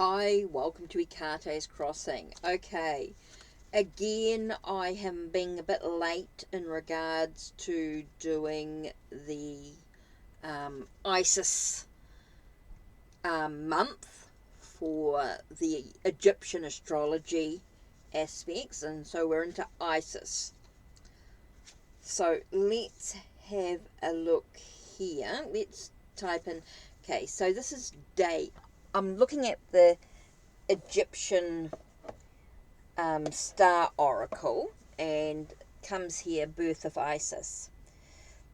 Hi, welcome to Ikate's Crossing. Okay, again, I am being a bit late in regards to doing the Isis month for the Egyptian astrology aspects, and so we're into Isis. So let's have a look here. Let's type in, okay, so this is I'm looking at the Egyptian star oracle, and comes here birth of Isis.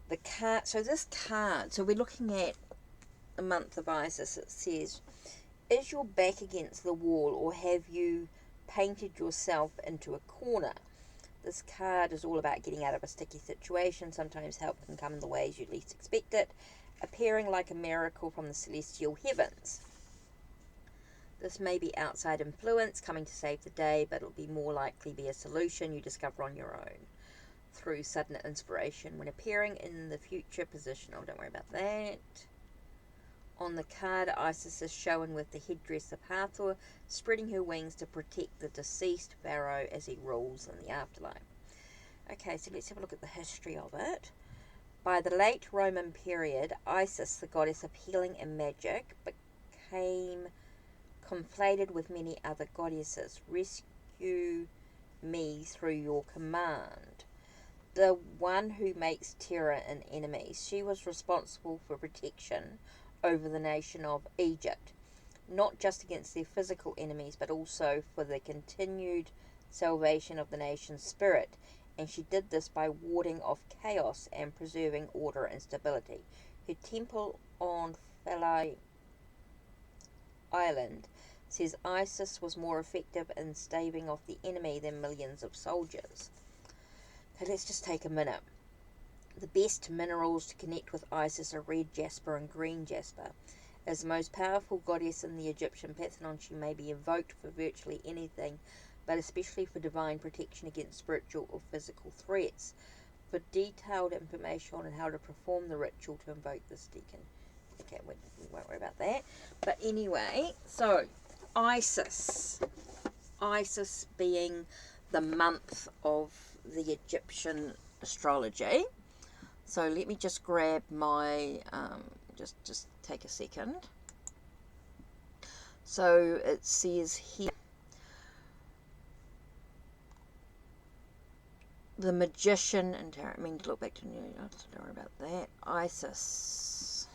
The card, so this card, so we're looking at the month of Isis. It says, is your back against the wall, or have you painted yourself into a corner? This card is all about getting out of a sticky situation. Sometimes help can come in the ways you least expect it, appearing like a miracle from the celestial heavens. This may be outside influence coming to save the day, but it'll be more likely be a solution you discover on your own through sudden inspiration when appearing in the future position. Oh, don't worry about that. On the card, Isis is shown with the headdress of Hathor, spreading her wings to protect the deceased pharaoh as he rules in the afterlife. Okay, so let's have a look at the history of it. By the late Roman period, Isis, the goddess of healing and magic, became conflated with many other goddesses. Rescue me through your command. The one who makes terror in enemies. She was responsible for protection over the nation of Egypt, not just against their physical enemies, but also for the continued salvation of the nation's spirit. And she did this by warding off chaos and preserving order and stability. Her temple on Philae Island says Isis was more effective in staving off the enemy than millions of soldiers. Okay, let's just take a minute. The best minerals to connect with Isis are red jasper and green jasper. As the most powerful goddess in the Egyptian pantheon, she may be invoked for virtually anything, but especially for divine protection against spiritual or physical threats. For detailed information on how to perform the ritual to invoke this deacon. Okay, we won't worry about that. But anyway, so Isis being the month of the Egyptian astrology. So let me just grab my, just take a second. So it says here, the magician, and I mean to look back to New York, so don't worry about that. Isis.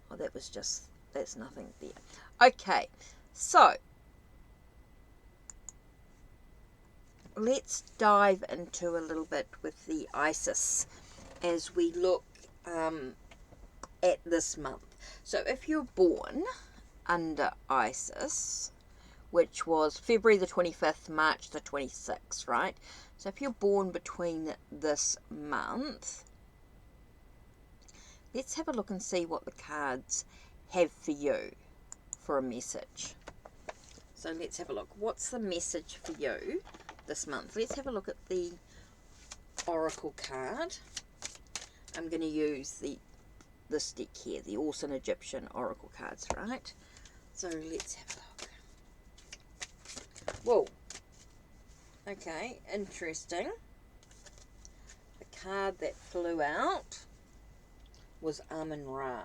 Oh, that's nothing there. Okay, so let's dive into a little bit with the Isis as we look at this month. So if you're born under Isis, which was February the 25th, March the 26th, right? So if you're born between this month, let's have a look and see what the cards have for you for a message. So let's have a look. What's the message for you this month? Let's have a look at the oracle card. I'm going to use this deck here, the Awesome Egyptian oracle cards, right? So let's have a look. Whoa. Okay, interesting. The card that flew out was Amun-Ra.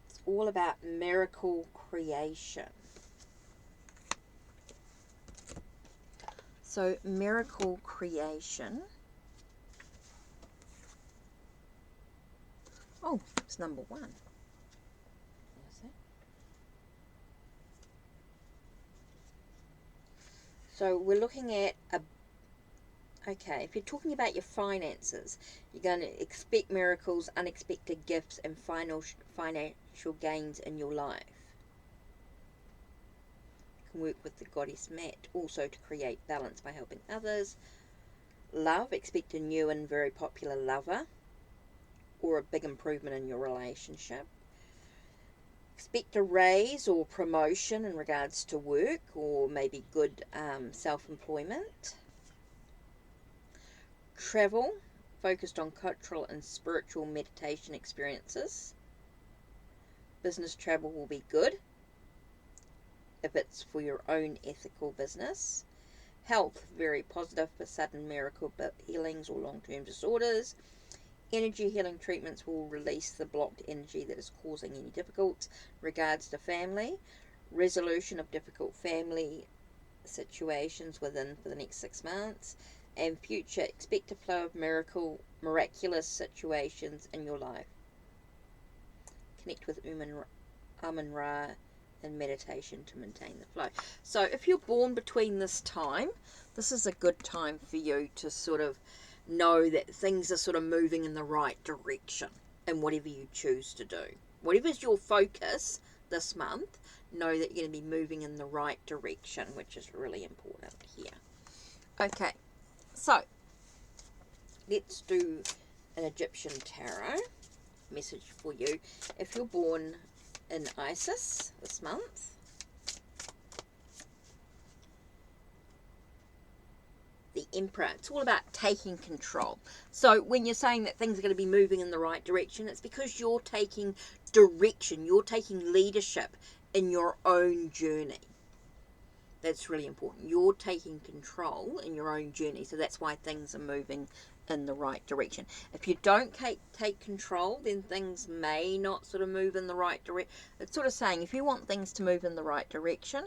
It's all about miracle creation. So miracle creation. Oh, it's number 1. So we're looking at okay, if you're talking about your finances, you're going to expect miracles, unexpected gifts, and financial gains in your life. You can work with the goddess Mat also to create balance by helping others. Love, expect a new and very popular lover, or a big improvement in your relationship. Expect a raise or promotion in regards to work, or maybe good self-employment. Travel, focused on cultural and spiritual meditation experiences. Business travel will be good. if it's for your own ethical business. Health, very positive for sudden miracle healings or long-term disorders. Energy healing treatments will release the blocked energy that is causing any difficulties. Regards to family, resolution of difficult family situations for the next 6 months. And future, expect a flow of miraculous situations in your life. Connect with Amun-Ra and meditation to maintain the flow. So if you're born between this time, this is a good time for you to sort of know that things are sort of moving in the right direction in whatever you choose to do. Whatever's your focus this month, know that you're going to be moving in the right direction, which is really important here. Okay, so let's do an Egyptian tarot message for you. If you're born in Isis this month, the Emperor, it's all about taking control. So when you're saying that things are going to be moving in the right direction, it's because you're taking direction, you're taking leadership in your own journey. That's really important. You're taking control in your own journey, so that's why things are moving in the right direction. If you don't take control, then things may not sort of move in the right direction. It's sort of saying if you want things to move in the right direction,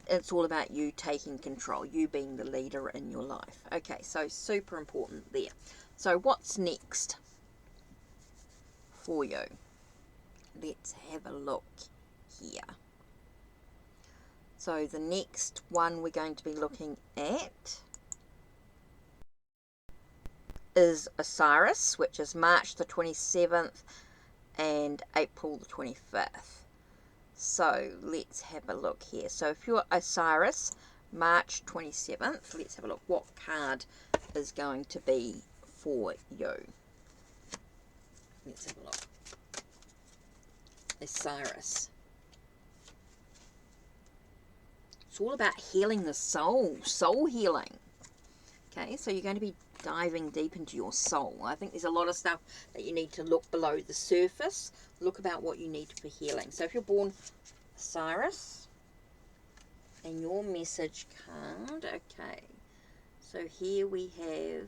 it's all about you taking control, you being the leader in your life. Okay, so super important there. So what's next for you? Let's have a look here. So the next one we're going to be looking at is Osiris, which is March the 27th and April the 25th. So let's have a look here. So if you're Osiris, March 27th, let's have a look what card is going to be for you. Let's have a look. Osiris. It's all about healing the soul healing. Okay, so you're going to be diving deep into your soul. I think there's a lot of stuff that you need to look below the surface. Look about what you need for healing. So if you're born Osiris, and your message card, okay. So here we have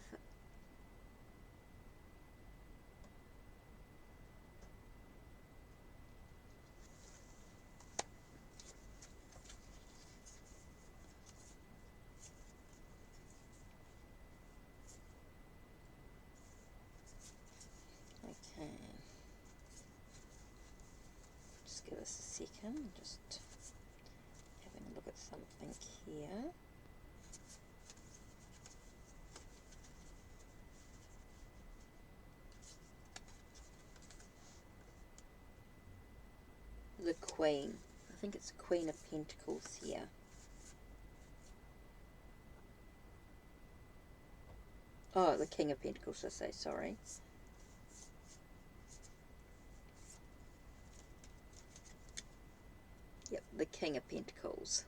give us a second, just having a look at something here. The Queen, I think it's the Queen of Pentacles here. Oh, the King of Pentacles, I say, sorry. Yep, the King of Pentacles.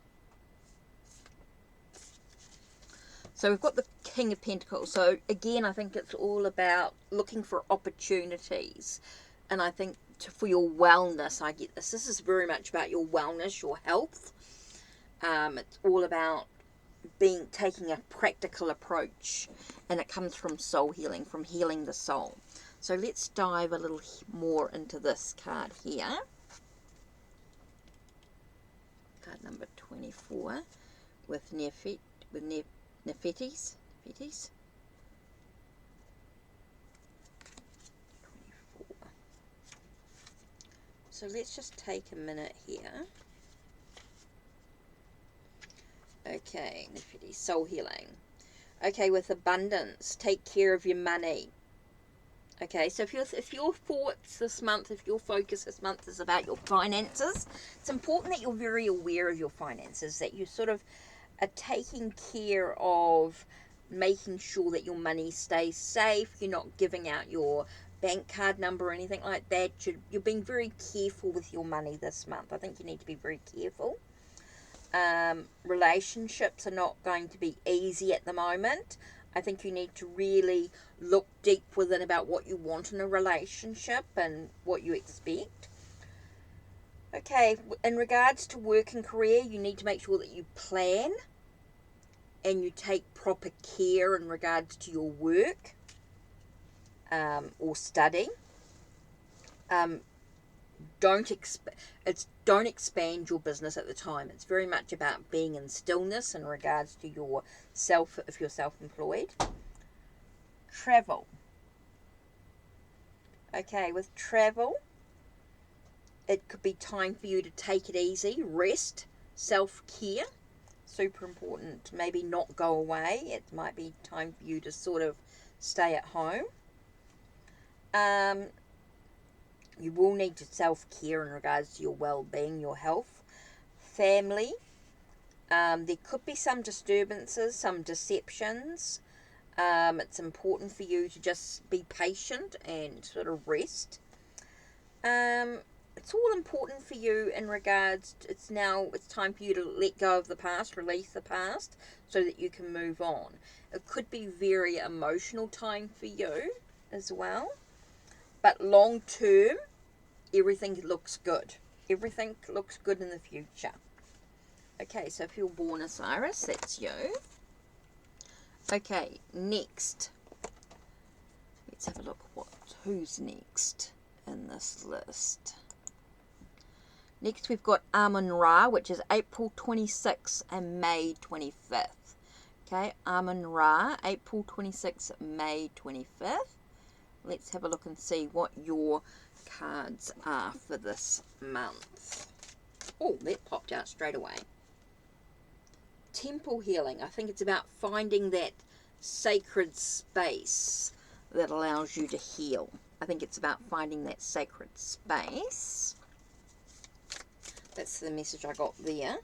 So we've got the King of Pentacles. So again, I think it's all about looking for opportunities. And I think for your wellness, I get this. This is very much about your wellness, your health. It's all about taking a practical approach. And it comes from soul healing, from healing the soul. So let's dive a little more into this card here. Card number 24 with Nefertiti. 24. So let's just take a minute here. Okay, Nefertiti, soul healing. Okay, with abundance, take care of your money. Okay, so if your thoughts this month, if your focus this month is about your finances, it's important that you're very aware of your finances, that you sort of are taking care of making sure that your money stays safe. You're not giving out your bank card number or anything like that. You're being very careful with your money this month. I think you need to be very careful. Relationships are not going to be easy at the moment. I think you need to really look deep within about what you want in a relationship and what you expect. Okay, in regards to work and career, you need to make sure that you plan and you take proper care in regards to your work or study. Don't expand your business at the time. It's very much about being in stillness in regards to yourself if you're self-employed. Travel. Okay, with travel, it could be time for you to take it easy, rest, self-care. Super important. Maybe not go away. It might be time for you to sort of stay at home. You will need to self-care in regards to your well-being, your health. Family. There could be some disturbances, some deceptions. It's important for you to just be patient and sort of rest. It's all important for you in regards to, it's time for you to let go of the past, release the past, so that you can move on. It could be very emotional time for you as well, but long term, everything looks good. Everything looks good in the future. Okay, so if you're born Osiris, that's you. Okay, next. Let's have a look who's next in this list. Next we've got Amun-Ra, which is April 26th and May 25th. Okay, Amun-Ra, April 26th, May 25th. Let's have a look and see what your cards are for this month. Oh, that popped out straight away. Temple healing. I think it's about finding that sacred space that allows you to heal. I think it's about finding that sacred space. That's the message I got there.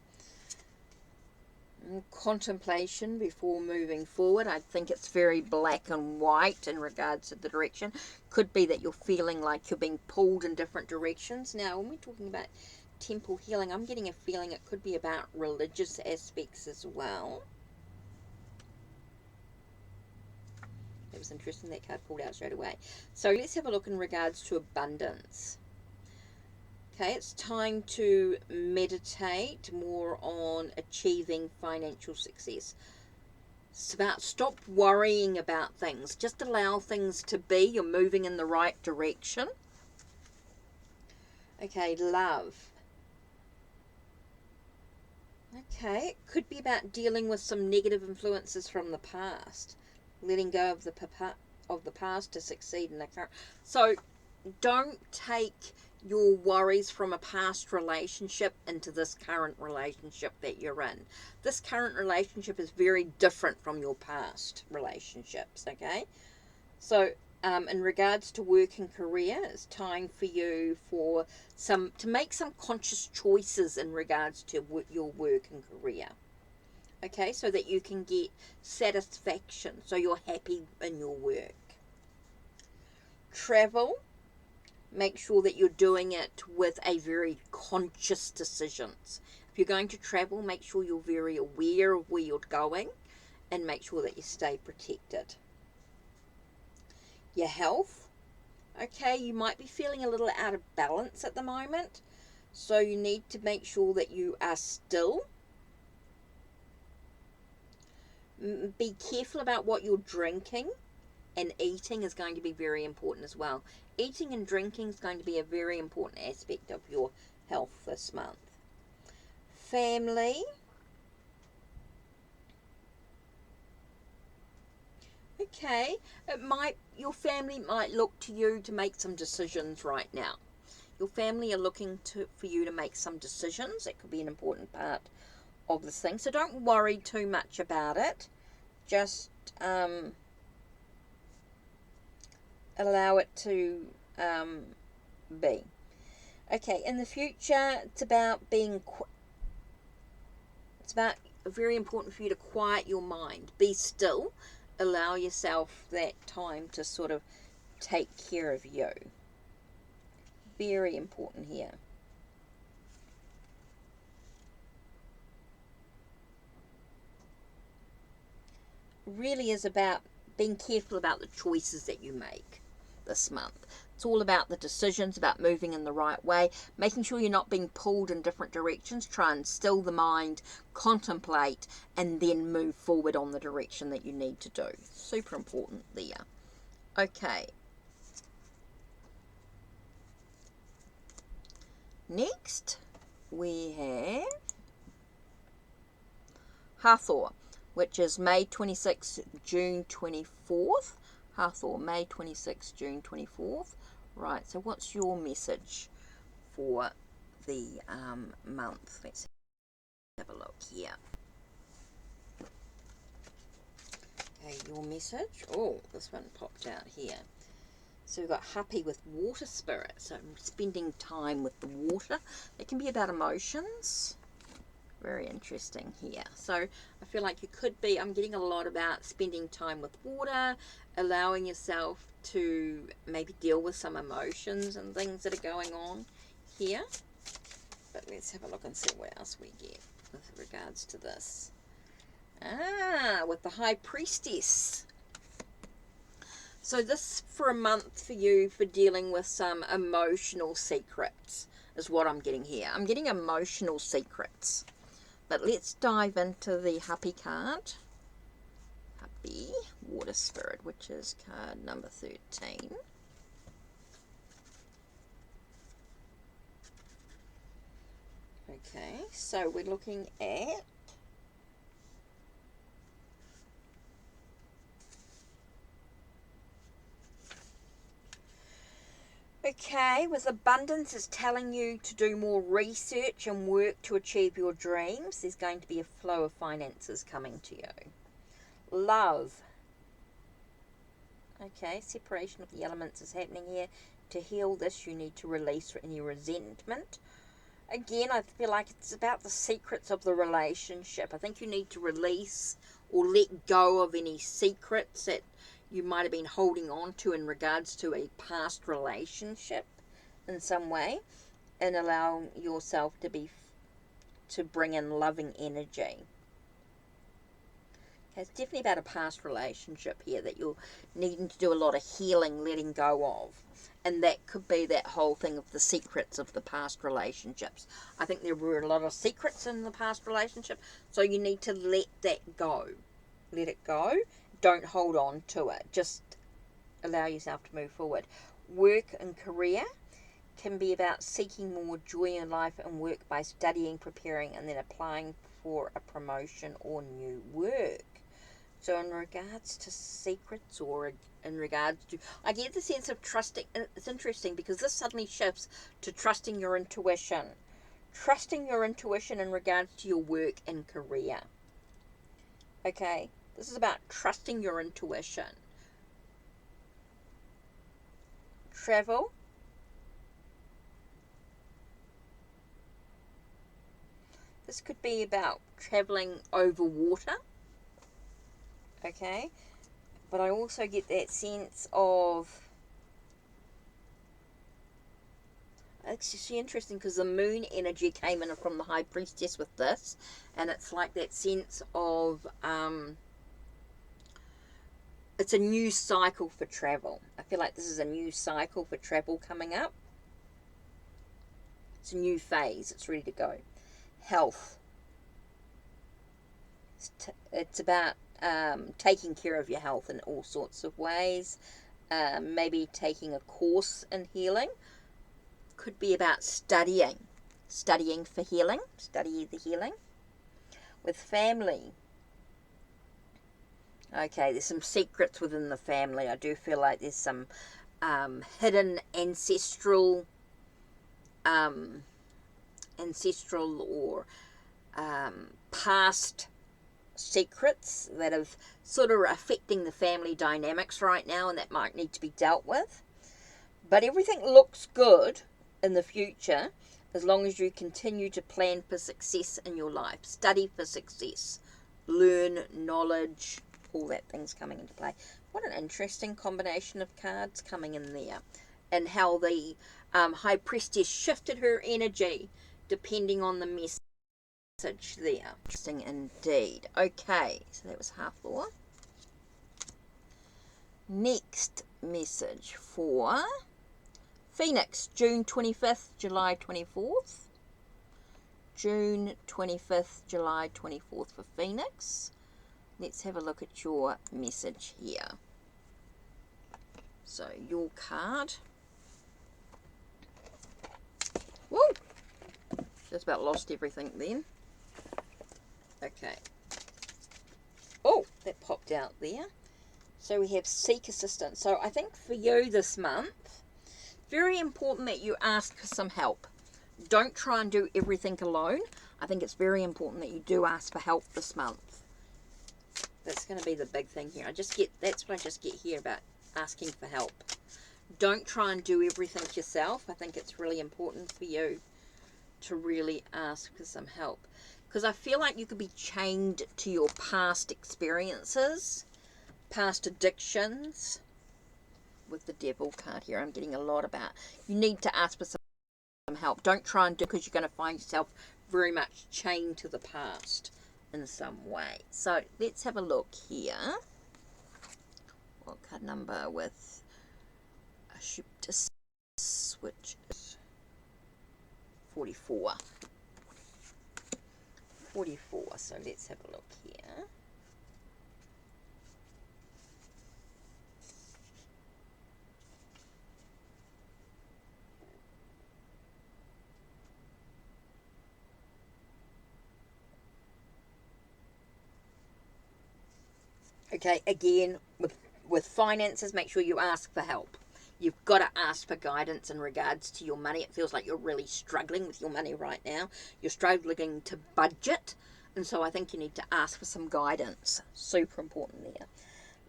Contemplation before moving forward. I think it's very black and white in regards to the direction. Could be that you're feeling like you're being pulled in different directions. Now, when we're talking about temple healing, I'm getting a feeling it could be about religious aspects as well. It was interesting, that card pulled out straight away. So let's have a look in regards to abundance. Okay, it's time to meditate more on achieving financial success. It's about stop worrying about things. Just allow things to be. You're moving in the right direction. Okay, love. Okay, it could be about dealing with some negative influences from the past. Letting go of the past to succeed in the current. So don't take your worries from a past relationship into this current relationship that you're in. This current relationship is very different from your past relationships, okay? So in regards to work and career, it's time for you to make some conscious choices in regards to your work and career. Okay, so that you can get satisfaction, so you're happy in your work. Travel, make sure that you're doing it with a very conscious decisions. If you're going to travel, make sure you're very aware of where you're going and make sure that you stay protected. Your health, okay, you might be feeling a little out of balance at the moment, so you need to make sure that you are still. Be careful about what you're drinking, and eating is going to be very important as well. Eating and drinking is going to be a very important aspect of your health this month. Family. Okay, your family might look to you to make some decisions right now. Your family are looking for you to make some decisions. It could be an important part of this thing. So don't worry too much about it. Just allow it to be. Okay, in the future, it's about very important for you to quiet your mind. Be still. Allow yourself that time to sort of take care of you. Very important here. Really is about being careful about the choices that you make. this month. It's all about the decisions, about moving in the right way, making sure you're not being pulled in different directions. Try and still the mind, contemplate, and then move forward on the direction that you need to do. Super important there. Okay. Next, we have Hathor, which is May 26th, June 24th. Hathor, May 26th, June 24th. Right, so what's your message for the month? Let's have a look here. Okay, your message. Oh, this one popped out here. So we've got happy with water spirit. So spending time with the water. It can be about emotions. Very interesting here. So I feel like you could be, I'm getting a lot about spending time with water, allowing yourself to maybe deal with some emotions and things that are going on here. But let's have a look and see what else we get with regards to this. With the High Priestess. So this for a month for you for dealing with some emotional secrets is what I'm getting here. I'm getting emotional secrets. But let's dive into the happy card. Happy water spirit, which is card number 13. Okay, so we're looking at with abundance is telling you to do more research and work to achieve your dreams. There's going to be a flow of finances coming to you. Love. Okay, separation of the elements is happening here. To heal this, you need to release any resentment. Again, I feel like it's about the secrets of the relationship. I think you need to release or let go of any secrets that you might have been holding on to in regards to a past relationship in some way, and allow yourself to bring in loving energy. Okay, it's definitely about a past relationship here that you're needing to do a lot of healing, letting go of. And that could be that whole thing of the secrets of the past relationships. I think there were a lot of secrets in the past relationship, so you need to let that go. Let it go. Don't hold on to it. Just allow yourself to move forward. Work and career can be about seeking more joy in life and work by studying, preparing, and then applying for a promotion or new work. So in regards to secrets, or in regards to, I get the sense of trusting. It's interesting because this suddenly shifts to trusting your intuition. Trusting your intuition in regards to your work and career. Okay? This is about trusting your intuition. Travel. This could be about traveling over water. Okay? But I also get that sense of, it's just interesting because the moon energy came in from the High Priestess with this, and it's like that sense of it's a new cycle for travel. I feel like this is a new cycle for travel coming up. It's a new phase. It's ready to go. Health. It's about taking care of your health in all sorts of ways. Maybe taking a course in healing. Could be about studying for healing. Study the healing. With family. Okay, there's some secrets within the family. I do feel like there's some hidden ancestral or past secrets that are sort of affecting the family dynamics right now, and that might need to be dealt with. But everything looks good in the future as long as you continue to plan for success in your life. Study for success. Learn knowledge. All that thing's coming into play. What an interesting combination of cards coming in there. And how the High Priestess shifted her energy depending on the message there. Interesting indeed. Okay, so that was Hathor. Next message for Phoenix, June 25th, July 24th. June 25th, July 24th for Phoenix. Let's have a look at your message here. So, your card. Woo! Just about lost everything then. Okay. Oh, that popped out there. So we have seek assistance. So I think for you this month, very important that you ask for some help. Don't try and do everything alone. I think it's very important that you do ask for help this month. That's going to be the big thing here. That's what I just get here about asking for help. Don't try and do everything yourself. I think it's really important for you to really ask for some help. Because I feel like you could be chained to your past experiences, past addictions. With the devil card here, I'm getting a lot about. You need to ask for some help. Don't try and do it because you're going to find yourself very much chained to the past in some way. So let's have a look here. What card number with a Jupiter, which is 44. 44. So let's have a look here. Okay, again, with finances, make sure you ask for help. You've got to ask for guidance in regards to your money. It feels like you're really struggling with your money right now. You're struggling to budget. And so I think you need to ask for some guidance. Super important there.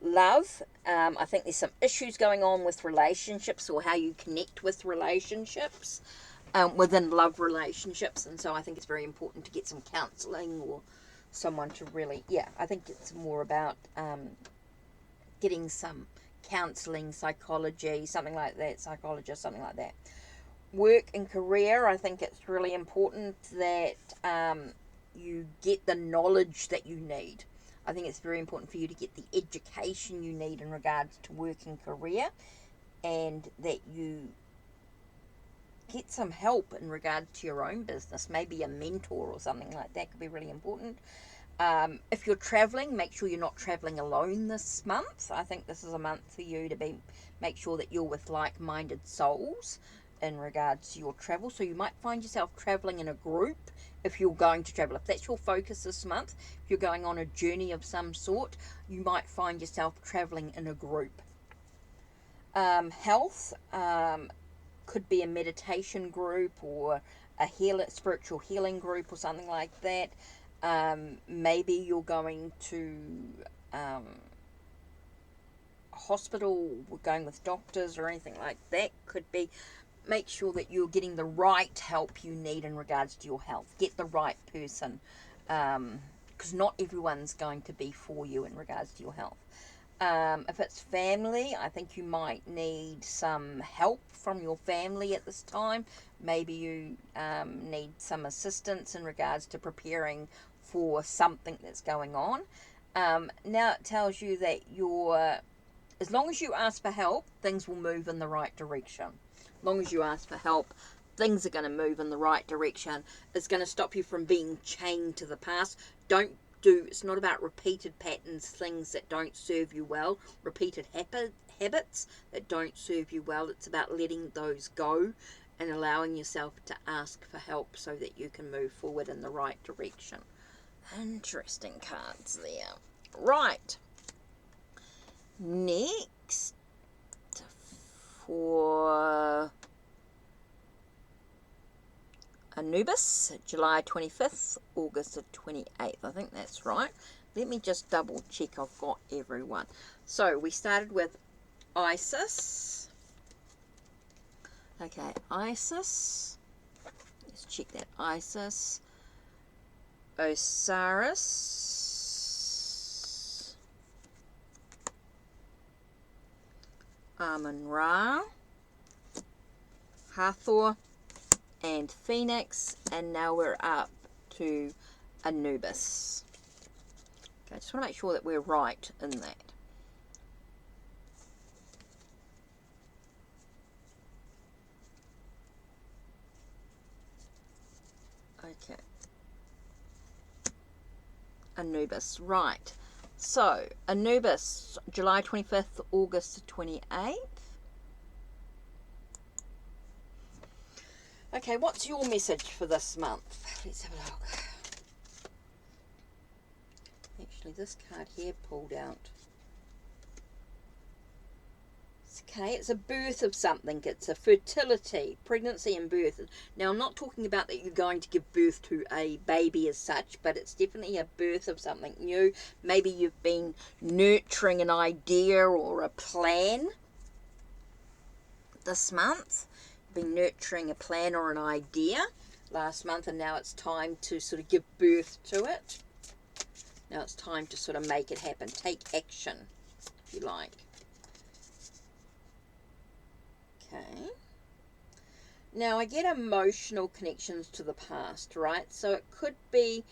Love. I think there's some issues going on with relationships or how you connect with relationships within love relationships. And so I think it's very important to get some counseling or someone to really, I think it's more about getting some counseling, psychology, something like that, psychologist, something like that. Work and career, I think it's really important that you get the knowledge that you need. I think it's very important for you to get the education you need in regards to work and career, and that you get some help in regards to your own business. Maybe a mentor or something like that could be really important. If you're traveling, make sure you're not traveling alone this month. I think this is a month for you to make sure that you're with like-minded souls in regards to your travel. So you might find yourself traveling in a group if you're going to travel. If that's your focus this month, if you're going on a journey of some sort, you might find yourself traveling in a group. Health could be a meditation group or a spiritual healing group or something like that. Maybe you're going to hospital, going with doctors or anything like that. Could be. Make sure that you're getting the right help you need in regards to your health. Get the right person, because not everyone's going to be for you in regards to your health. If it's family, I think you might need some help from your family at this time. Maybe you need some assistance in regards to preparing for something that's going on. Now it tells you that as long as you ask for help, things will move in the right direction. As long as you ask for help, things are going to move in the right direction. It's going to stop you from being chained to the past. It's not about repeated patterns, things that don't serve you well, repeated habits that don't serve you well. It's about letting those go and allowing yourself to ask for help so that you can move forward in the right direction. Interesting cards there. Right. Next, for Anubis, July 25th, August the 28th. I think that's right. Let me just double check I've got everyone. So we started with Isis. Okay, Isis. Let's check that. Isis. Osiris. Amun-Ra, Hathor, and Phoenix, and now we're up to Anubis. Okay, I just want to make sure that we're right in that. Okay. Anubis, right. So, Anubis, July 25th, August 28th. Okay, what's your message for this month? Let's have a look. Actually, this card here pulled out. Okay, it's a birth of something. It's a fertility, pregnancy and birth. Now, I'm not talking about that you're going to give birth to a baby as such, but it's definitely a birth of something new. Maybe you've been nurturing an idea or a plan this month. You've been nurturing a plan or an idea last month, and now it's time to sort of give birth to it. Now it's time to sort of make it happen. Take action, if you like. Okay. Now I get emotional connections to the past, right? So it could be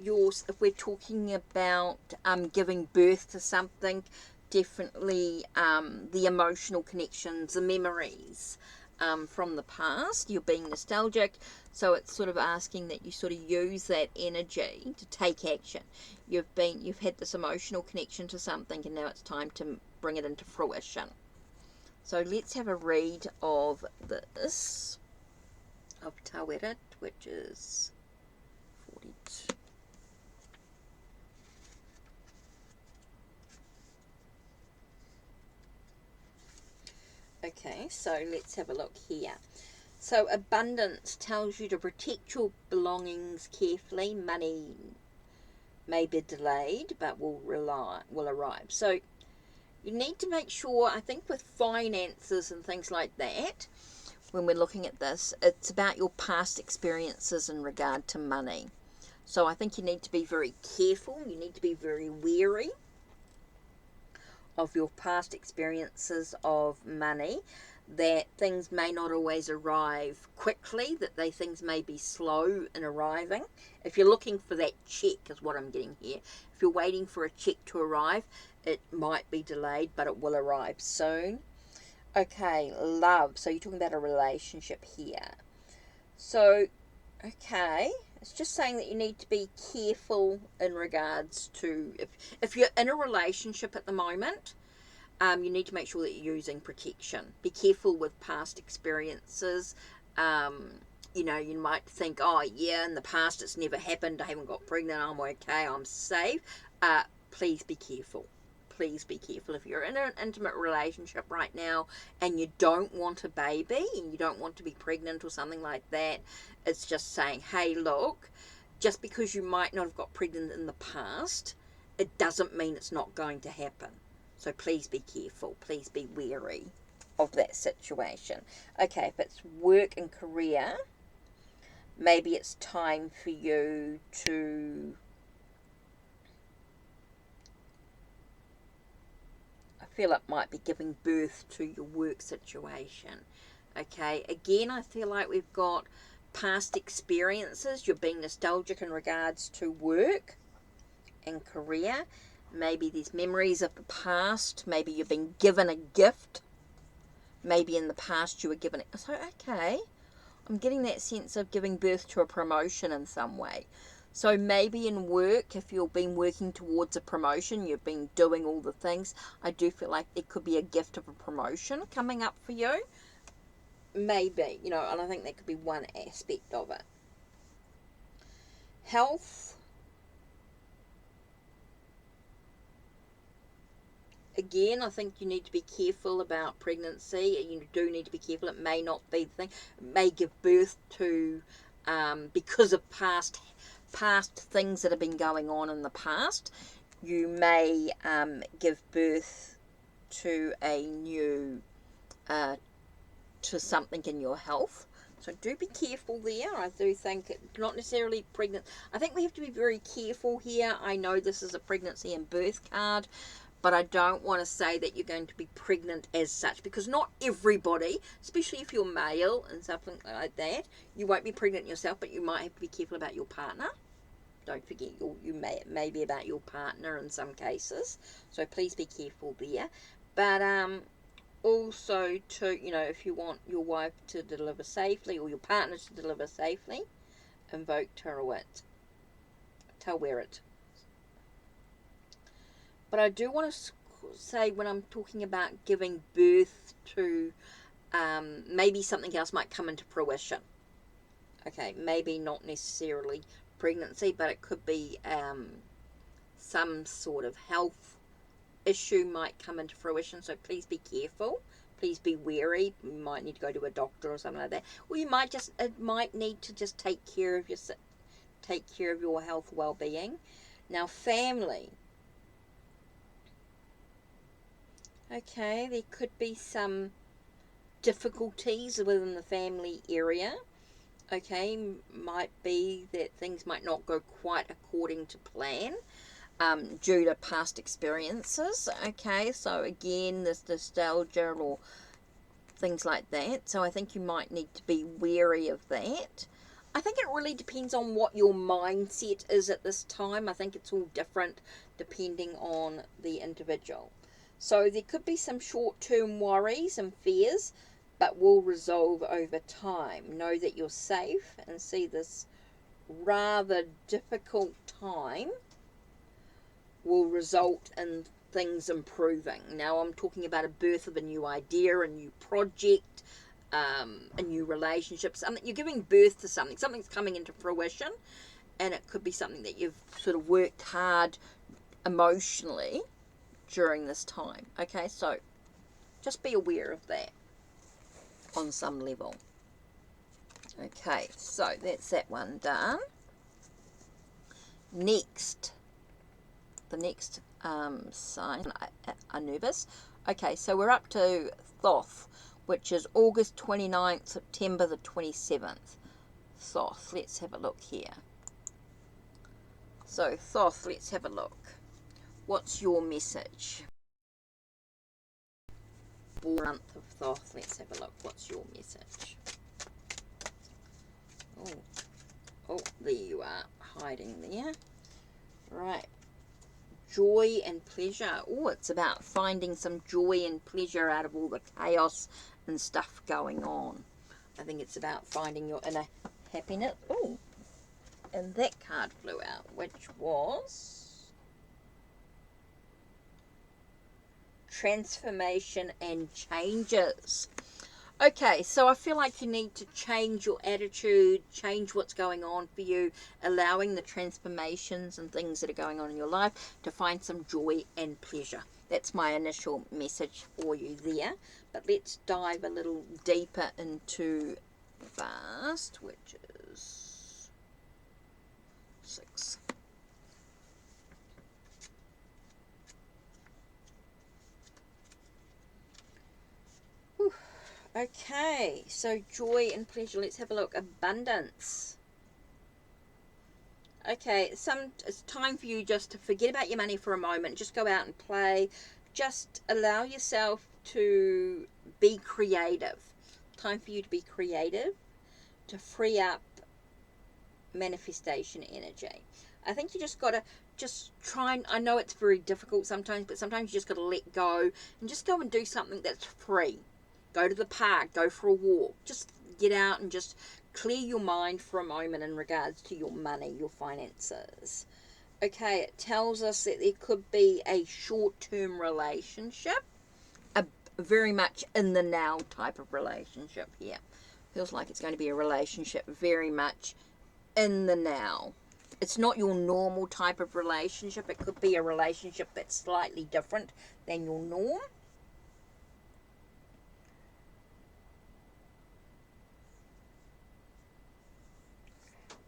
yours if we're talking about giving birth to something. Definitely the emotional connections, the memories from the past. You're being nostalgic, so it's sort of asking that you sort of use that energy to take action. You've had this emotional connection to something, and now it's time to bring it into fruition. So let's have a read of this, of Taweret, which is 42. Okay, so let's have a look here. So abundance tells you to protect your belongings carefully. Money may be delayed, but will arrive. So you need to make sure, I think with finances and things like that, when we're looking at this, it's about your past experiences in regard to money. So I think you need to be very careful. You need to be very wary of your past experiences of money, that things may not always arrive quickly, that things may be slow in arriving. If you're looking for that check, is what I'm getting here. If you're waiting for a check to arrive, it might be delayed, but it will arrive soon. Okay, love. So you're talking about a relationship here. So, okay, it's just saying that you need to be careful in regards to, if you're in a relationship at the moment, you need to make sure that you're using protection. Be careful with past experiences. You might think, oh yeah, in the past it's never happened, I haven't got pregnant, I'm okay, I'm safe. Please be careful. Please be careful. If you're in an intimate relationship right now and you don't want a baby and you don't want to be pregnant or something like that, it's just saying, hey, look, just because you might not have got pregnant in the past, it doesn't mean it's not going to happen. So please be careful. Please be wary of that situation. Okay, if it's work and career, maybe it's time for you to, I feel it might be giving birth to your work situation. Okay, again, I feel like we've got past experiences. You're being nostalgic in regards to work and career. Maybe there's memories of the past. Maybe you've been given a gift. Maybe in the past you were given it. So, okay, I'm getting that sense of giving birth to a promotion in some way. So maybe in work, if you've been working towards a promotion, you've been doing all the things, I do feel like there could be a gift of a promotion coming up for you. Maybe, and I think that could be one aspect of it. Health. Again, I think you need to be careful about pregnancy. You do need to be careful. It may not be the thing. It may give birth to, because of past things that have been going on in the past, you may give birth to a new, to something in your health. So do be careful there. I do think not necessarily pregnant. I think we have to be very careful here. I know this is a pregnancy and birth card, but I don't want to say that you're going to be pregnant as such, because not everybody, especially if you're male and something like that, you won't be pregnant yourself, but you might have to be careful about your partner. Don't forget, you may be about your partner in some cases, so please be careful there. But also to, if you want your wife to deliver safely or your partner to deliver safely, invoke Taweret. But I do want to say, when I'm talking about giving birth to, maybe something else might come into fruition. Okay, maybe not necessarily pregnancy, but it could be some sort of health issue might come into fruition. So please be careful. Please be wary. You might need to go to a doctor or something like that. Or you might just, it might need to just take care of your health, well-being. Now, family. Okay, there could be some difficulties within the family area. Okay, might be that things might not go quite according to plan, due to past experiences. Okay, so again, this nostalgia or things like that. So I think you might need to be wary of that. I think it really depends on what your mindset is at this time. I think it's all different depending on the individual. So there could be some short-term worries and fears, but will resolve over time. Know that you're safe, and see this rather difficult time will result in things improving. Now I'm talking about a birth of a new idea, a new project, a new relationship. Something, you're giving birth to something. Something's coming into fruition, and it could be something that you've sort of worked hard emotionally during this time. Okay, so just be aware of that on some level. Okay, so that's that one done. Next, the next sign, Anubis. Okay, so we're up to Thoth, which is August 29th, September the 27th. Thoth, let's have a look here. So Thoth, let's have a look. What's your message? Month of Thoth, let's have a look. What's your message? Oh, there you are, hiding there. Right. Joy and pleasure. Oh, it's about finding some joy and pleasure out of all the chaos and stuff going on. I think it's about finding your inner happiness. Oh, and that card flew out, which was transformation and changes. Okay, so I feel like you need to change your attitude, change what's going on for you, allowing the transformations and things that are going on in your life to find some joy and pleasure. That's my initial message for you there. But let's dive a little deeper into Vast, which is 6. Whew. Okay, so joy and pleasure. Let's have a look. Abundance. Okay, it's time for you just to forget about your money for a moment. Just go out and play. Just allow yourself to be creative. Time for you to be creative, to free up manifestation energy. I think you just got to just try, and I know it's very difficult sometimes, but sometimes you just got to let go and just go and do something that's free. Go to the park, go for a walk, just get out and just clear your mind for a moment in regards to your money, your finances. Okay, it tells us that there could be a short-term relationship, a very much in the now type of relationship here. Feels like it's going to be a relationship very much in the now. It's not your normal type of relationship. It could be a relationship that's slightly different than your norm.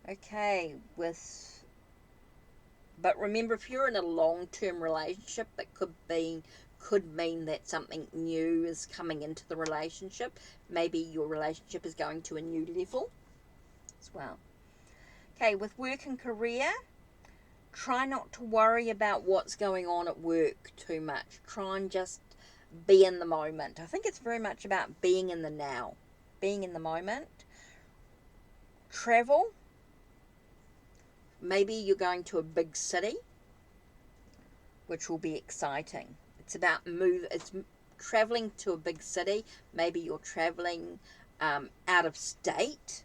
Okay, but remember, if you're in a long-term relationship, that could mean that something new is coming into the relationship. Maybe your relationship is going to a new level as well. Okay, with work and career, try not to worry about what's going on at work too much. Try and just be in the moment. I think it's very much about being in the now, being in the moment. Travel. Maybe you're going to a big city, which will be exciting. It's about it's traveling to a big city. Maybe you're traveling out of state,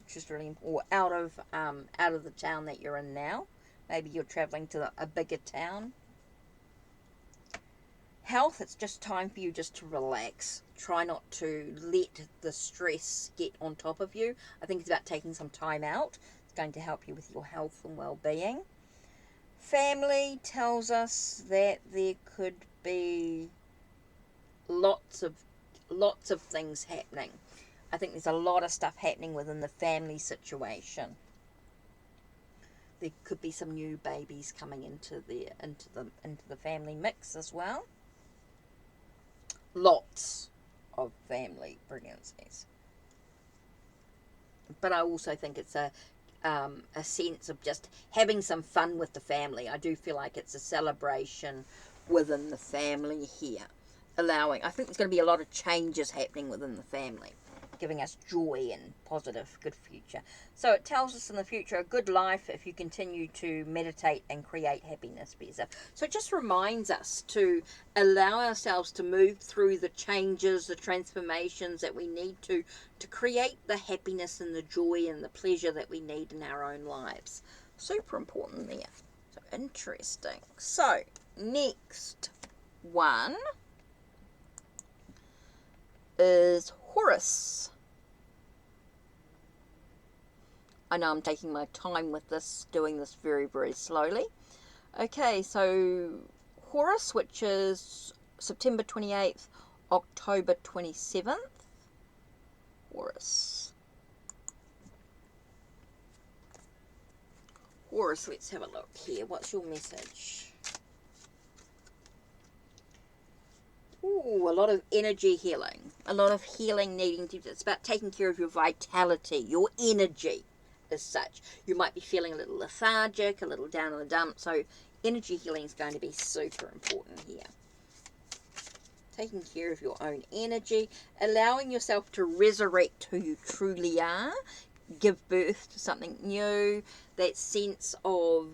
which is really important, or out of the town that you're in now. Maybe you're traveling to a bigger town. Health, it's just time for you just to relax. Try not to let the stress get on top of you. I think it's about taking some time out. It's going to help you with your health and well-being. Family tells us that there could be lots of things happening. I think there's a lot of stuff happening within the family situation. There could be some new babies coming into the family mix as well. Lots of family pregnancies. But I also think it's a sense of just having some fun with the family. I do feel like it's a celebration within the family here. I think there's going to be a lot of changes happening within the family, giving us joy and positive, good future. So it tells us in the future a good life if you continue to meditate and create happiness for yourself. So it just reminds us to allow ourselves to move through the changes, the transformations that we need to create the happiness and the joy and the pleasure that we need in our own lives. Super important there. So interesting. So next one is Horus. I know I'm taking my time with this, doing this very, very slowly. Okay, so Horus, which is September 28th, October 27th. Horus. Horus, let's have a look here. What's your message? Ooh, a lot of energy healing. A lot of healing needing to... It's about taking care of your vitality, your energy as such. You might be feeling a little lethargic, a little down in the dump. So energy healing is going to be super important here. Taking care of your own energy. Allowing yourself to resurrect who you truly are. Give birth to something new. That sense of...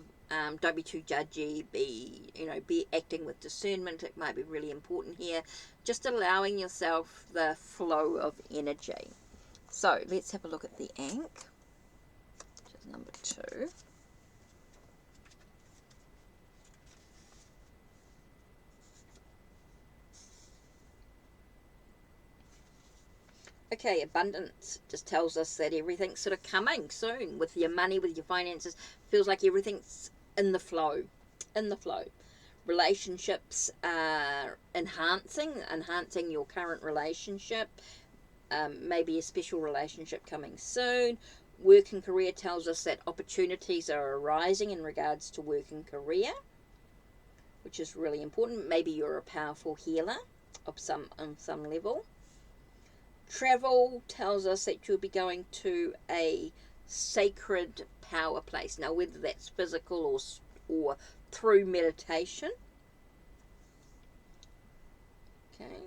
don't be too judgy, be acting with discernment. It might be really important here. Just allowing yourself the flow of energy. So let's have a look at the Ankh, which is number 2. Okay, abundance just tells us that everything's sort of coming soon with your money, with your finances. Feels like everything's in the flow. Relationships are enhancing your current relationship. Maybe a special relationship coming soon. Work and career tells us that opportunities are arising in regards to work and career, which is really important. Maybe you're a powerful healer on some level. Travel tells us that you'll be going to a sacred power place. Now, whether that's physical or through meditation. Okay.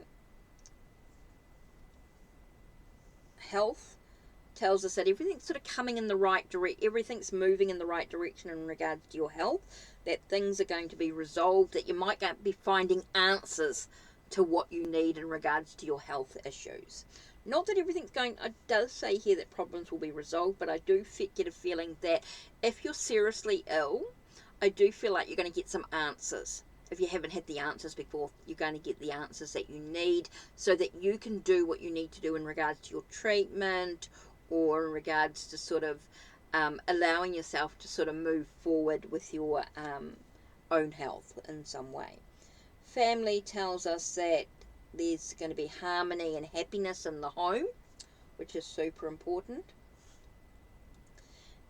Health tells us that everything's sort of coming in the right direction. Everything's moving in the right direction in regards to your health. That things are going to be resolved. That you might be finding answers to what you need in regards to your health issues. Not that everything's going... It does say here that problems will be resolved, but I do get a feeling that if you're seriously ill, I do feel like you're going to get some answers. If you haven't had the answers before, you're going to get the answers that you need so that you can do what you need to do in regards to your treatment or in regards to sort of allowing yourself to sort of move forward with your own health in some way. Family tells us that there's going to be harmony and happiness in the home, which is super important.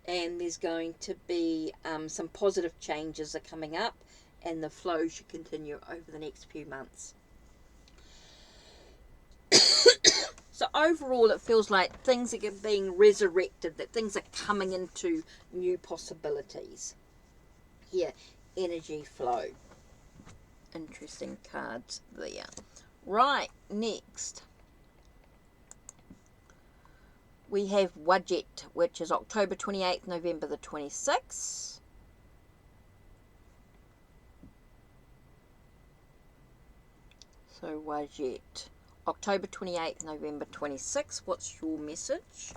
And there's going to be some positive changes are coming up, and the flow should continue over the next few months. So overall, it feels like things are being resurrected, that things are coming into new possibilities. Here, energy flow. Interesting cards there. Right, next we have Wadjet, which is October 28th, November the 26th. So Wadjet, October 28th, November 26th. What's your message?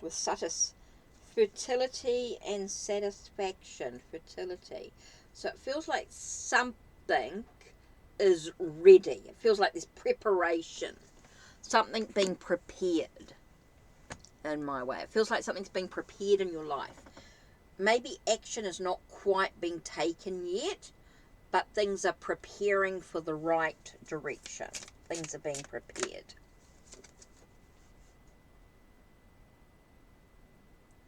with Satis. Fertility and satisfaction. Fertility. So it feels like something is ready. It feels like there's preparation. Something being prepared in my way. It feels like something's being prepared in your life. Maybe action is not quite being taken yet, but things are preparing for the right direction. Things are being prepared.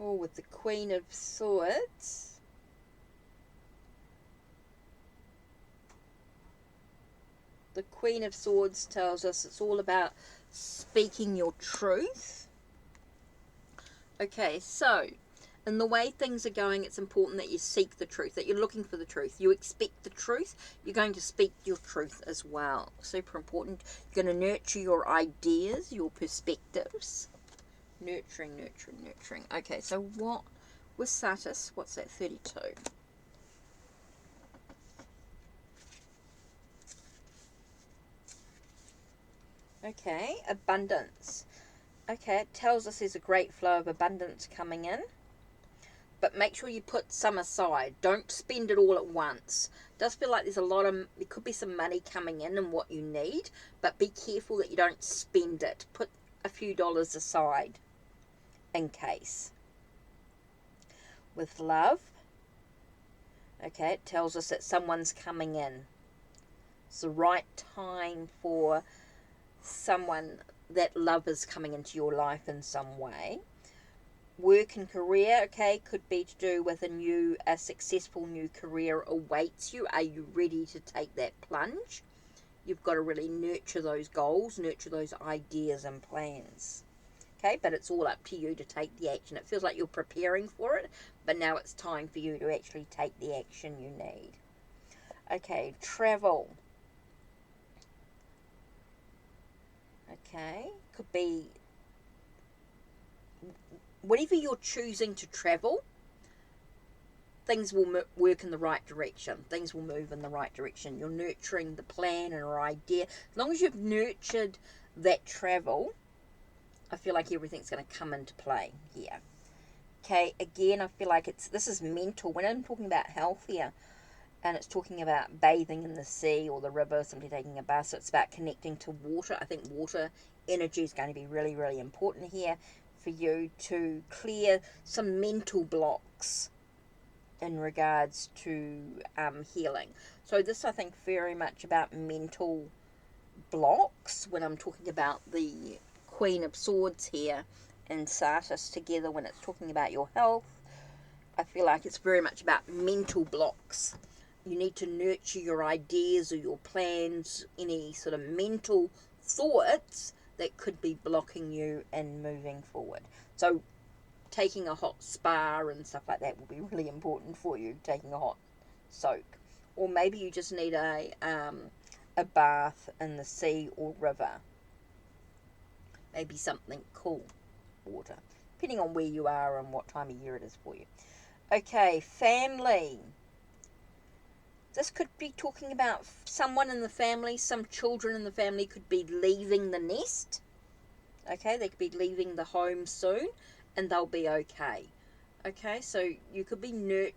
Oh, with the Queen of Swords. The Queen of Swords tells us it's all about speaking your truth. Okay, so in the way things are going, it's important that you seek the truth, that you're looking for the truth. You expect the truth, you're going to speak your truth as well. Super important. You're going to nurture your ideas, your perspectives. Nurturing, nurturing, nurturing. Okay, so what with Satis, what's that, 32? Okay, abundance. Okay, it tells us there's a great flow of abundance coming in. But make sure you put some aside. Don't spend it all at once. It does feel like there could be some money coming in and what you need, but be careful that you don't spend it. Put a few dollars aside in case. With love, okay, it tells us that someone's coming in. It's the right time for someone, that love is coming into your life in some way. Work and career, okay, could be to do with a successful new career awaits you. Are you ready to take that plunge? You've got to really nurture those goals, nurture those ideas and plans. Okay, but it's all up to you to take the action. It feels like you're preparing for it, but now it's time for you to actually take the action you need. Okay, travel. Okay, could be whatever you're choosing to travel, things will work in the right direction. Things will move in the right direction. You're nurturing the plan and or idea. As long as you've nurtured that travel, I feel like everything's going to come into play here. Okay, again, I feel like this is mental. When I'm talking about health here, and it's talking about bathing in the sea or the river, simply taking a bath, so it's about connecting to water. I think water energy is going to be really, really important here for you to clear some mental blocks in regards to healing. So this, I think, very much about mental blocks when I'm talking about the Queen of Swords here and Satis together. When it's talking about your health, I feel like it's very much about mental blocks. You need to nurture your ideas or your plans, any sort of mental thoughts that could be blocking you in moving forward. So taking a hot spa and stuff like that will be really important for you, taking a hot soak. Or maybe you just need a bath in the sea or river. Maybe something cool water, depending on where you are and what time of year it is for you. Okay, family. This could be talking about someone in the family, some children in the family could be leaving the nest. Okay, they could be leaving the home soon and they'll be okay. Okay, so you could be nurturing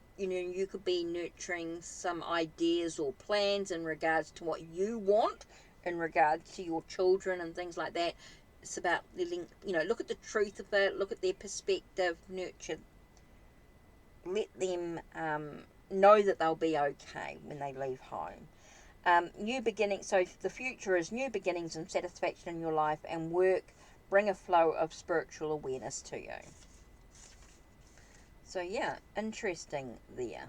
some ideas or plans in regards to what you want in regards to your children and things like that. It's about letting, look at the truth of it, look at their perspective, nurture, let them know that they'll be okay when they leave home. New beginnings, so the future is new beginnings and satisfaction in your life, and work bring a flow of spiritual awareness to you. So yeah, interesting there.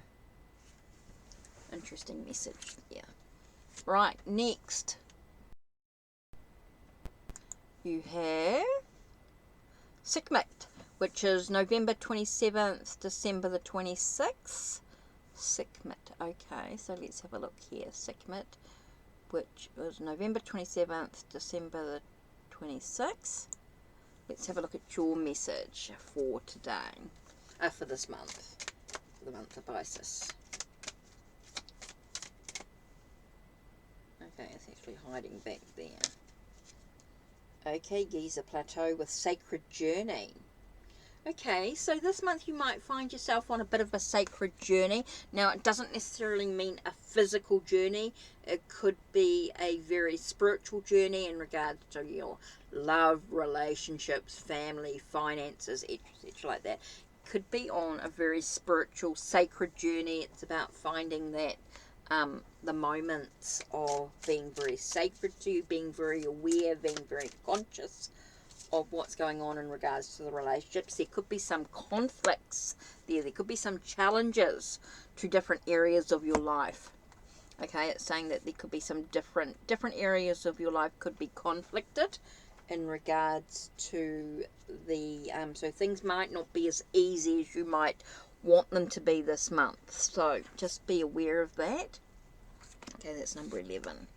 Interesting message there. Right, next you have Sekhmet, which is November 27th, December the 26th. Sekhmet, okay, so let's have a look here. Sekhmet, which was November 27th, December the 26th. Let's have a look at your message for today, for this month, for the month of Isis. Okay, it's actually hiding back there. Okay, Giza Plateau with Sacred Journey. Okay, so this month you might find yourself on a bit of a sacred journey. Now, it doesn't necessarily mean a physical journey. It could be a very spiritual journey in regards to your love, relationships, family, finances, etc. like that. Could be on a very spiritual, sacred journey. It's about finding that the moments of being very sacred to you, being very aware, being very conscious of what's going on in regards to the relationships. There could be some conflicts there. There could be some challenges to different areas of your life. Okay, it's saying that there could be some different areas of your life could be conflicted in regards to the so things might not be as easy as you might want them to be this month. So just be aware of that. Okay, that's number 11.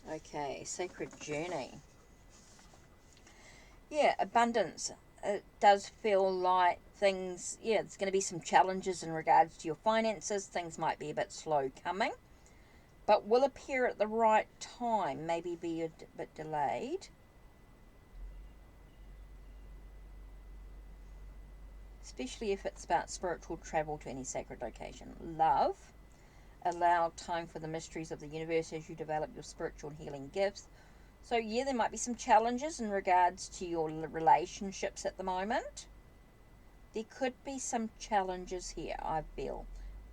Okay, sacred journey. Yeah, abundance. It does feel like things, yeah, there's going to be some challenges in regards to your finances. Things might be a bit slow coming, but will appear at the right time, maybe be a bit delayed. Especially if it's about spiritual travel to any sacred location. Love. Allow time for the mysteries of the universe as you develop your spiritual healing gifts. So, yeah, there might be some challenges in regards to your relationships at the moment. There could be some challenges here, I feel,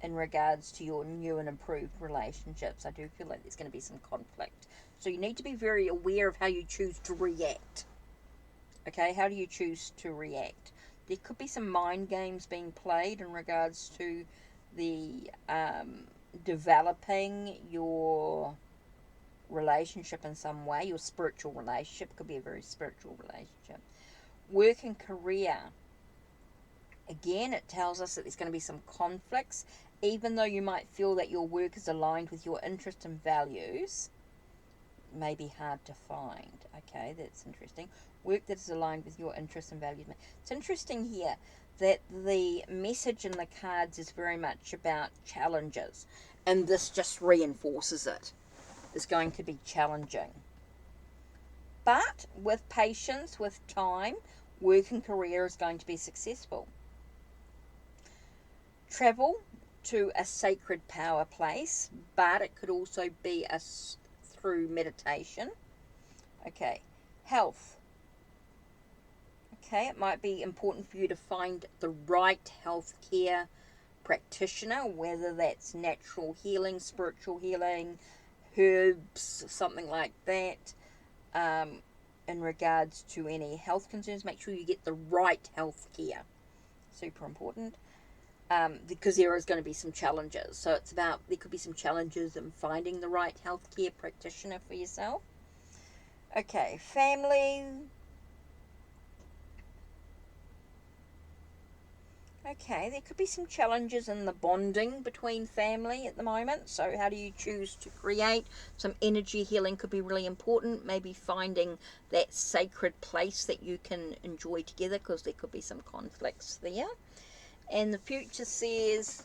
in regards to your new and improved relationships. I do feel like there's going to be some conflict. So, you need to be very aware of how you choose to react. Okay, how do you choose to react? There could be some mind games being played in regards to the developing your relationship in some way. Your spiritual relationship could be a very spiritual relationship. Work and career. Again, it tells us that there's going to be some conflicts. Even though you might feel that your work is aligned with your interests and values, it may be hard to find. Okay, that's interesting. Work that is aligned with your interests and values. It's interesting here that the message in the cards is very much about challenges, and this just reinforces it. It's going to be challenging. But with patience, with time, work and career is going to be successful. Travel to a sacred power place, but it could also be through meditation. Okay, health. Okay, it might be important for you to find the right healthcare practitioner, whether that's natural healing, spiritual healing, herbs, something like that. In regards to any health concerns, make sure you get the right health care. Super important. Because there is going to be some challenges. So it's about, there could be some challenges in finding the right healthcare practitioner for yourself. Okay, family. Okay, there could be some challenges in the bonding between family at the moment. So how do you choose to create? Some energy healing could be really important. Maybe finding that sacred place that you can enjoy together, because there could be some conflicts there. And the future says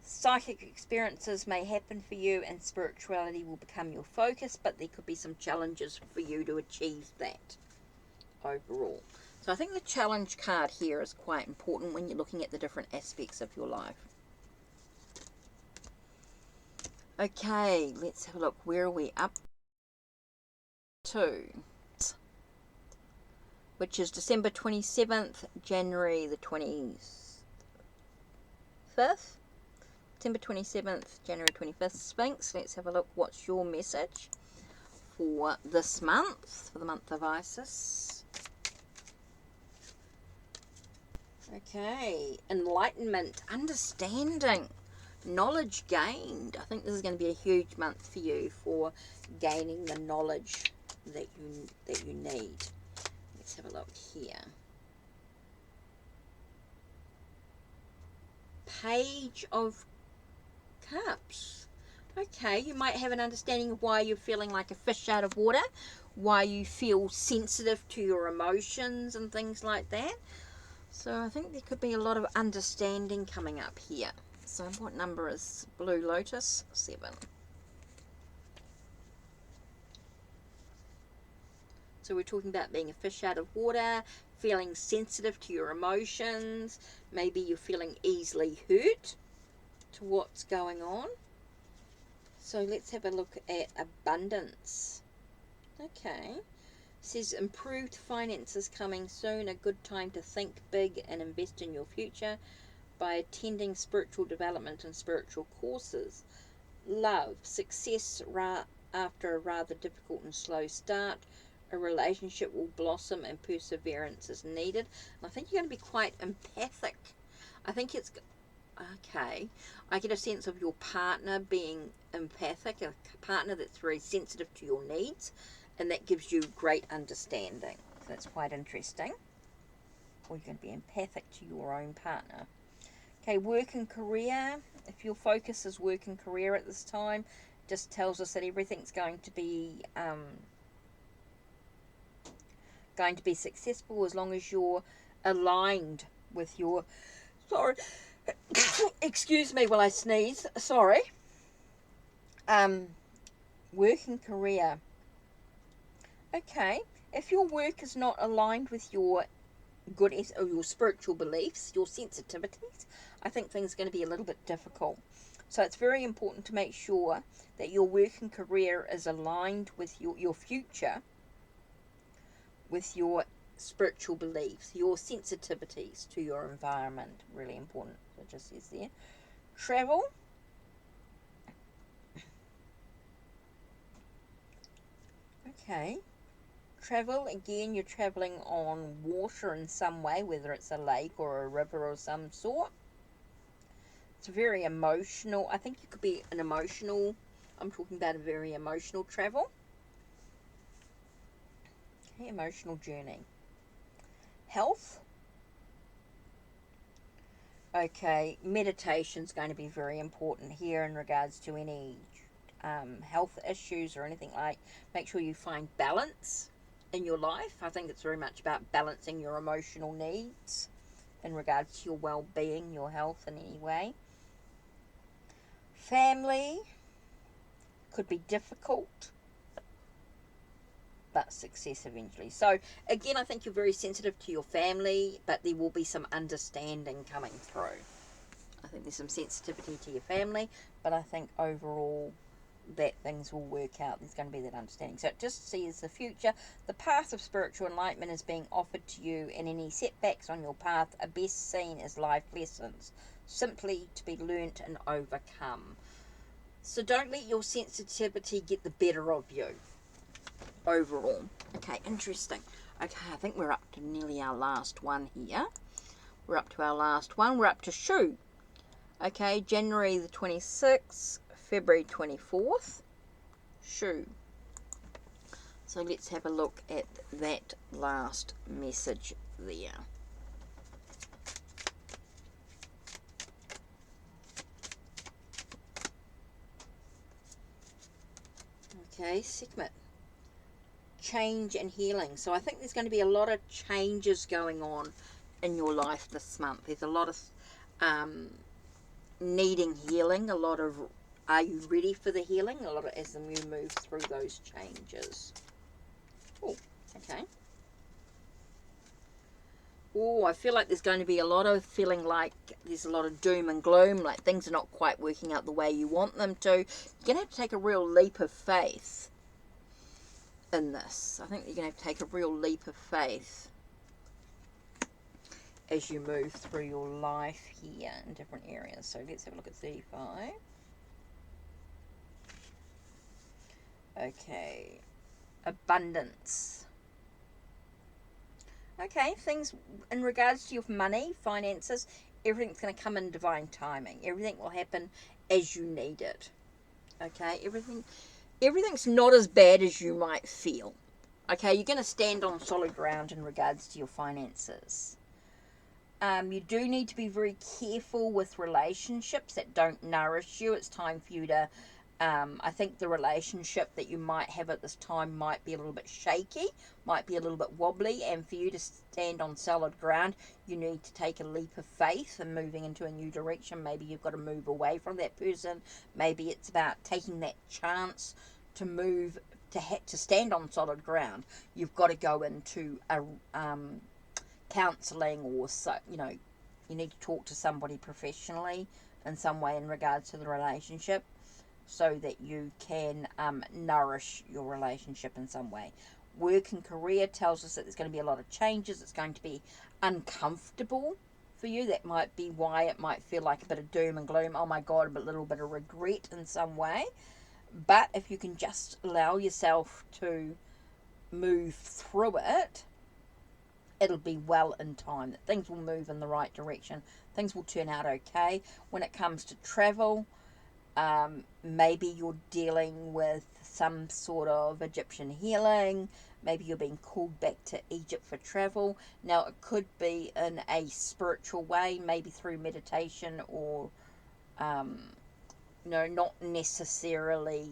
psychic experiences may happen for you and spirituality will become your focus, but there could be some challenges for you to achieve that overall. So I think the challenge card here is quite important when you're looking at the different aspects of your life. Okay, let's have a look. Where are we up to? Which is December 27th, January the 25th. December 27th, January 25th, Sphinx. Let's have a look. What's your message for this month, for the month of Isis? Okay, enlightenment, understanding, knowledge gained. I think this is going to be a huge month for you for gaining the knowledge that you need. Let's have a look here. Page of Cups. Okay, you might have an understanding of why you're feeling like a fish out of water, why you feel sensitive to your emotions and things like that. So I think there could be a lot of understanding coming up here. So what number is Blue Lotus? 7. So we're talking about being a fish out of water, feeling sensitive to your emotions. Maybe you're feeling easily hurt to what's going on. So let's have a look at abundance. Okay. It says improved finances coming soon. A good time to think big and invest in your future by attending spiritual development and spiritual courses. Love, success after a rather difficult and slow start. A relationship will blossom and perseverance is needed. And I think you're going to be quite empathic. I think it's okay. I get a sense of your partner being empathic, a partner that's very sensitive to your needs, and that gives you great understanding. So that's quite interesting. Or you're going to be empathic to your own partner. Okay, work and career. If your focus is work and career at this time, just tells us that everything's going to be successful as long as you're aligned with your. Sorry, excuse me while I sneeze. Sorry. Work and career. Okay, if your work is not aligned with your or your spiritual beliefs, your sensitivities, I think things are going to be a little bit difficult. So it's very important to make sure that your work and career is aligned with your future, with your spiritual beliefs, your sensitivities to your environment. Really important. So it just says there. Travel. Okay. Travel, again, you're traveling on water in some way, whether it's a lake or a river of some sort. It's very emotional. I think you could be I'm talking about a very emotional travel. Okay, emotional journey. Health. Okay, meditation's going to be very important here in regards to any health issues or anything like. Make sure you find balance in your life. I think it's very much about balancing your emotional needs in regards to your well-being, your health in any way. Family could be difficult, but success eventually. So again, I think you're very sensitive to your family, but there will be some understanding coming through. I think there's some sensitivity to your family, but I think overall that things will work out. There's going to be that understanding. So it just says the future. The path of spiritual enlightenment is being offered to you, and any setbacks on your path are best seen as life lessons, simply to be learnt and overcome. So don't let your sensitivity get the better of you overall. Okay, interesting. Okay, I think we're up to nearly our last one here. We're up to our last one. We're up to Shu. Okay, January the 26th, February 24th, Shu. So let's have a look at that last message there. Okay, Sekhmet. Change and healing. So I think there's going to be a lot of changes going on in your life this month. There's a lot of needing healing, a lot of are you ready for the healing, a lot of as you move through those changes. Oh, okay. Oh, I feel like there's going to be a lot of feeling like there's a lot of doom and gloom, like things are not quite working out the way you want them to. You're going to have to take a real leap of faith in this. I think you're going to have to take a real leap of faith as you move through your life here in different areas. So let's have a look at 35. Okay, abundance. Okay, things in regards to your money, finances, everything's going to come in divine timing. Everything will happen as you need it. Okay, everything's not as bad as you might feel. Okay, you're going to stand on solid ground in regards to your finances. You do need to be very careful with relationships that don't nourish you. It's time for you to, I think the relationship that you might have at this time might be a little bit shaky, might be a little bit wobbly, and for you to stand on solid ground, you need to take a leap of faith and moving into a new direction. Maybe you've got to move away from that person. Maybe it's about taking that chance to move to stand on solid ground, you've got to go into a counselling, or so, you know, you need to talk to somebody professionally in some way in regards to the relationship, so that you can nourish your relationship in some way. Work and career tells us that there's going to be a lot of changes. It's going to be uncomfortable for you. That might be why it might feel like a bit of doom and gloom. Oh my God, a little bit of regret in some way. But if you can just allow yourself to move through it, it'll be well in time. That things will move in the right direction. Things will turn out okay. When it comes to travel, maybe you're dealing with some sort of Egyptian healing. Maybe you're being called back to Egypt for travel. Now, it could be in a spiritual way, maybe through meditation, or no, not necessarily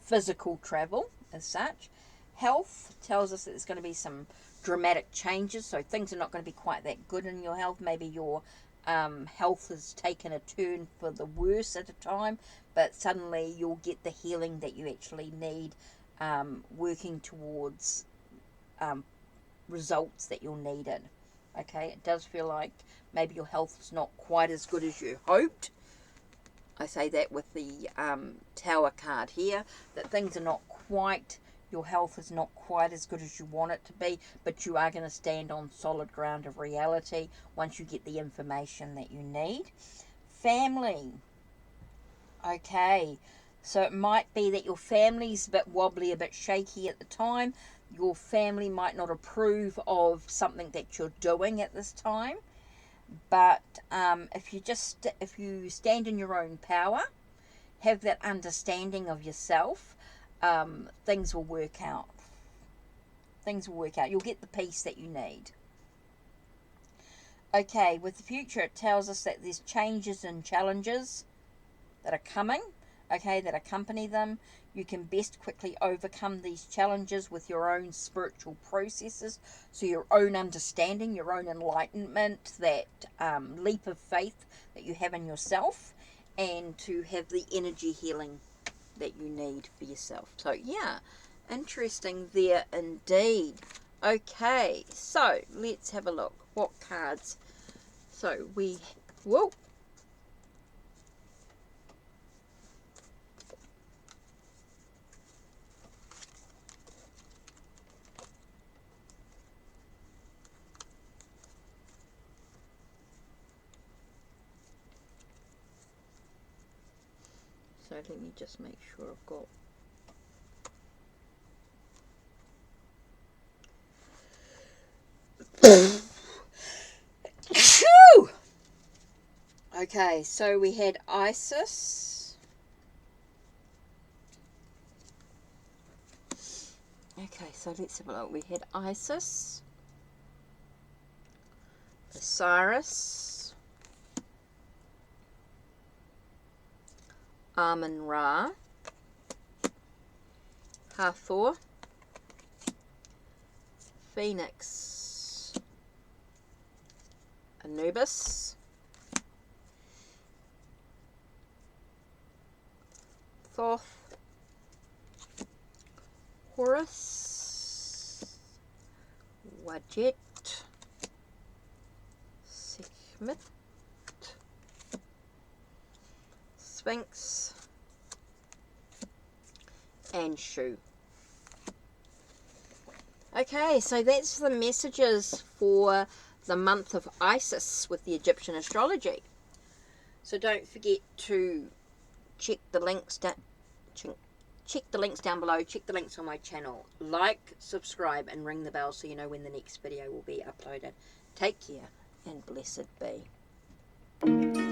physical travel as such. Health tells us that there's going to be some dramatic changes, so things are not going to be quite that good in your health. Maybe your health has taken a turn for the worse at a time, but suddenly you'll get the healing that you actually need, working towards results that you're needed. Okay, it does feel like maybe your health is not quite as good as you hoped. I say that with the Tower card here, that things are not quite, your health is not quite as good as you want it to be, but you are going to stand on solid ground of reality once you get the information that you need. Family. Okay, so it might be that your family's a bit wobbly, a bit shaky at the time. Your family might not approve of something that you're doing at this time. But if you stand in your own power, have that understanding of yourself, things will work out. Things will work out. You'll get the peace that you need. Okay, with the future, it tells us that there's changes and challenges that are coming, okay, that accompany them. You can best quickly overcome these challenges with your own spiritual processes, so your own understanding, your own enlightenment, that leap of faith that you have in yourself, and to have the energy healing that you need for yourself. So yeah, interesting there indeed. Okay, so let's have a look. What cards? So whoa. So let me just make sure I've got okay, so we had Isis. Okay, so let's have a look. We had Isis, Osiris, Amun-Ra, Hathor, Phoenix, Anubis, Thoth, Horus, Wadjet, Sekhmet, Sphinx, and Shu. Okay, so that's the messages for the month of Isis with the Egyptian astrology. So don't forget to check the links down below, check the links on my channel, like, subscribe, and ring the bell so you know when the next video will be uploaded. Take care and blessed be.